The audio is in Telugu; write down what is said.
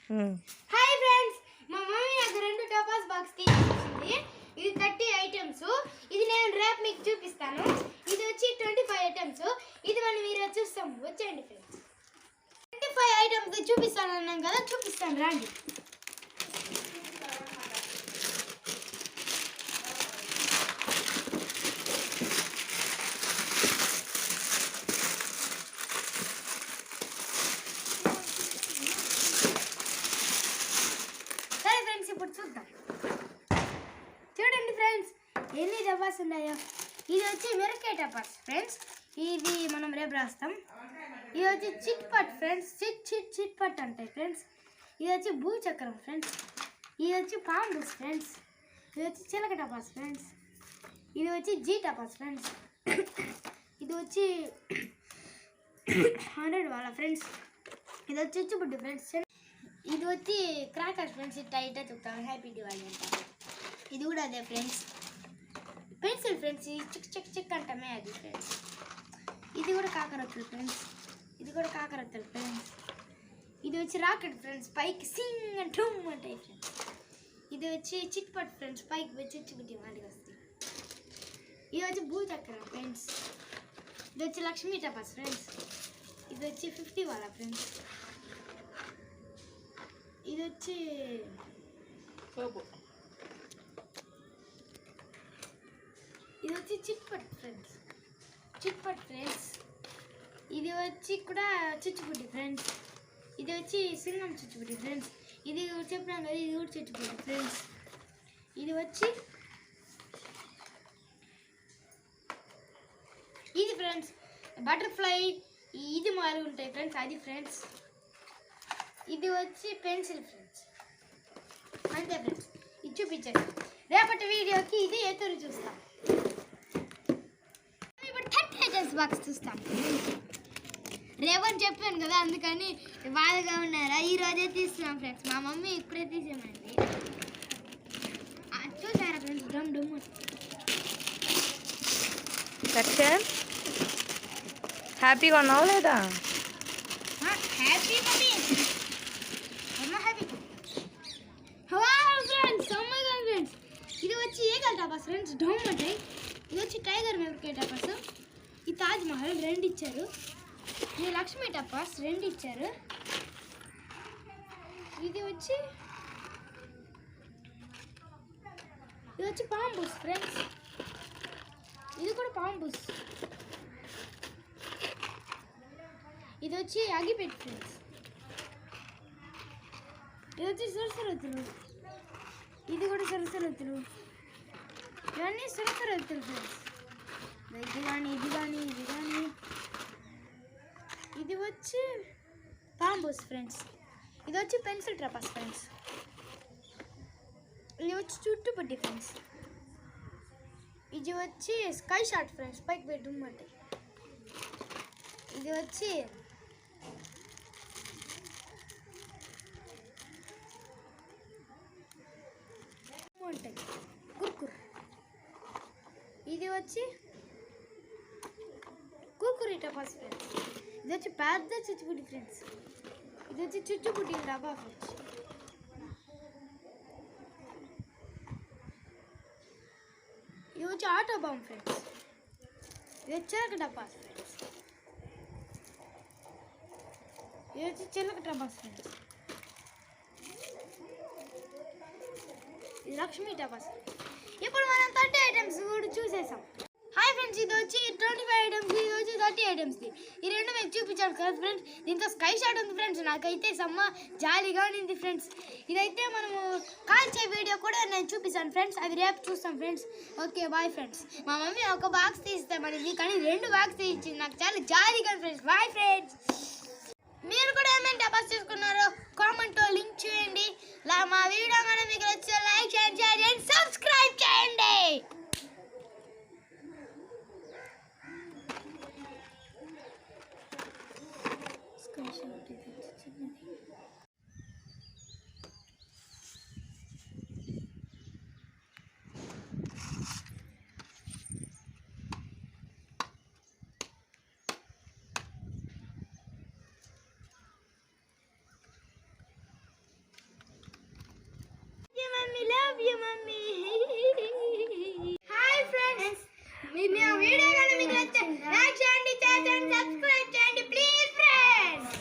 హాయ్ ఫ్రెండ్స్, మా మమ్మీ నాకు 2 టపాస్ బాక్స్ తీసుకొచ్చింది. ఇది 30 ఐటమ్స్. ఇది నేను రేపు మీకు చూపిస్తాను. ఇది వచ్చి 25 ఐటమ్స్. ఇది మనం మీరు చూస్తాం. వచ్చేయండి ఫ్రెండ్స్. 25 ఐటమ్స్ చూపిస్తాను అన్నాం కదా, చూపిస్తాను రండి. ఇప్పుడు చూద్దాం. చూడండి ఫ్రెండ్స్, ఎన్ని టపాస్ ఉన్నాయో. ఇది వచ్చి మిరకాయ టపాస్ ఫ్రెండ్స్. ఇది మనం రేపు రాస్తాం. ఇది వచ్చి చిట్ పట్ ఫ్రెండ్స్. చిట్ పట్ అంటాయి ఫ్రెండ్స్. ఇది వచ్చి భూచక్రం ఫ్రెండ్స్. ఇది వచ్చి పాంబుస్ ఫ్రెండ్స్. ఇది వచ్చి చిలక టపాస్ ఫ్రెండ్స్. ఇది వచ్చి జీ టపాస్ ఫ్రెండ్స్. ఇది వచ్చి 100 వాళ్ళ ఫ్రెండ్స్. ఇది వచ్చి చిచ్చుబుడ్డి ఫ్రెండ్స్. ఇది వచ్చి క్రాకర్స్ ఫ్రెండ్స్. టైట్గా చెప్తాను హ్యాపీ దివాళీ అంటారు. ఇది కూడా అదే ఫ్రెండ్స్. Pencil friends. చిక్ అంటామే అది ఫ్రెండ్స్. ఇది కూడా కాకరొత్తులు ఫ్రెండ్స్. ఇది కూడా కాకరొత్తులు ఫ్రెండ్స్. ఇది వచ్చి రాకెట్ ఫ్రెండ్స్. పైకి సింగ్ అండ్ టూమ్ అంటాయి ఫ్రెండ్స్. ఇది వచ్చి చిట్ పట్ ఫ్రెండ్స్. పైకి వచ్చి చిచ్చుబుడ్డి వాటికి వస్తాయి. ఇది వచ్చి భూచక్రం ఫ్రెండ్స్. ఇది వచ్చి లక్ష్మీ టపాస్ ఫ్రెండ్స్. ఇది వచ్చి 50 వాళ్ళ ఫ్రెండ్స్. ఇది వచ్చి ఇది వచ్చి చిట్ పట్ ఫ్రెండ్స్. ఇది వచ్చి కూడా చిచ్చుబుడ్డి ఫ్రెండ్స్. ఇది వచ్చి సింగం చిచ్చుబుడ్డి ఫ్రెండ్స్. ఇది చెప్పినాం కదా, ఇది కూడా చిచ్చుబుడ్డి ఫ్రెండ్స్. ఇది వచ్చి ఇది ఫ్రెండ్స్ బటర్ఫ్లై. ఇది మారు ఉంటాయి ఫ్రెండ్స్. అది ఫ్రెండ్స్. ఇది వచ్చి పెన్సిల్ ఫ్రెండ్స్. అంతే ఫ్రెండ్స్. ఇది చూపించండి. రేపటి వీడియోకి ఇది ఎదురు చూస్తాం. ఇప్పుడు 30 ఐటమ్స్ బాక్స్ చూస్తాం. రేపని చెప్పాను కదా, అందుకని బాధగా ఉన్నారా. ఈ రోజే తీస్తున్నాం ఫ్రెండ్స్. మా మమ్మీ ఇప్పుడే తీసేమండి. చూసారా ఫ్రెండ్స్, డమ్ డమ్ రక్షన్ హ్యాపీగా ఉన్నావు లేదా? Happy mummy. ఇది వచ్చి ఏగల్ టపాస్ ఫ్రెండ్స్. డౌన్ ఉంటాయి. ఇది వచ్చి టైగర్ మిరకాయ టపాస్. ఈ తాజ్ మహల్ 2 ఇచ్చారు. ఇది లక్ష్మీ టపాస్ 2 ఇచ్చారు. ఇది వచ్చి పాంబుస్ ఫ్రెండ్స్. ఇది కూడా పాంబుస్. ఇది వచ్చి అగిపెట్టి ఫ్రెండ్స్. ఇది వచ్చి సరసరత్తులు. ఇది కూడా సరసరత్తులు. ఇవన్నీ సరసరత్తులు ఫ్రెండ్స్. ఇది కానీ ఇది వచ్చి పాంబుస్ ఫ్రెండ్స్. ఇది వచ్చి పెన్సిల్ ట్రపాస్ ఫ్రెండ్స్. ఇది వచ్చి చుట్టుపట్టి ఫ్రెండ్స్. ఇది వచ్చి స్కై షాట్ ఫ్రెండ్స్. పైకి బెడ్రూమ్ అంటే. ఇది వచ్చి ఉంటాయి కుర్కుర్. ఇది వచ్చి కుర్కురీ టపాస్ ఫ్రెండ్స్. ఇది వచ్చి పెద్ద చిచ్చుబుడ్డి ఫ్రెండ్స్. ఇది వచ్చి చుచ్చుబుడ్డి డబ్బా ఫ్రెండ్స్. ఇది వచ్చి ఆటో బాంబ్ ఫ్రెండ్స్. ఇది వచ్చి చిలక టపాస్ ఫ్రెండ్స్. ఇది వచ్చి చిలక టపాస్ ఫ్రెండ్స్. ఇది లక్ష్మీ టపాస్. ఇప్పుడు మనం 30 ఐటమ్స్ కూడా చూసేసాం. హాయ్ ఫ్రెండ్స్, ఇది వచ్చి 25 ఐటమ్స్. ఇది వచ్చి 30 ఐటమ్స్. ఈ రెండు మీకు చూపించాను కదా ఫ్రెండ్స్. దీంతో స్కై షాట్ ఉంది ఫ్రెండ్స్. నాకైతే సమ్మ జాలీగా ఉంది ఫ్రెండ్స్. ఇదైతే మనము కాల్చే వీడియో కూడా నేను చూపిస్తాను ఫ్రెండ్స్. అది రేపు చూస్తాం ఫ్రెండ్స్. Okay bye friends. మా మమ్మీ ఒక బాక్స్ తీస్తామని కానీ 2 బాక్స్ ఇచ్చింది. నాకు చాలా జాలీగా ఫ్రెండ్స్. Bye friends. మీరు కూడా ఏమైనా టపాస్ చేసుకున్నారో కామెంట్లో లింక్ చేయండి. మా వీడియో కానీ మీకు నచ్చితే లైక్ చేయండి, సబ్స్క్రైబ్ చేయండి. Love you mummy. Hi friends, మీరు నా వీడియో కానీ మీకు నచ్చితే లైక్ చేయండి, షేర్ చేయండి, సబ్స్క్రైబ్ చేయండి ప్లీజ్ ఫ్రెండ్స్.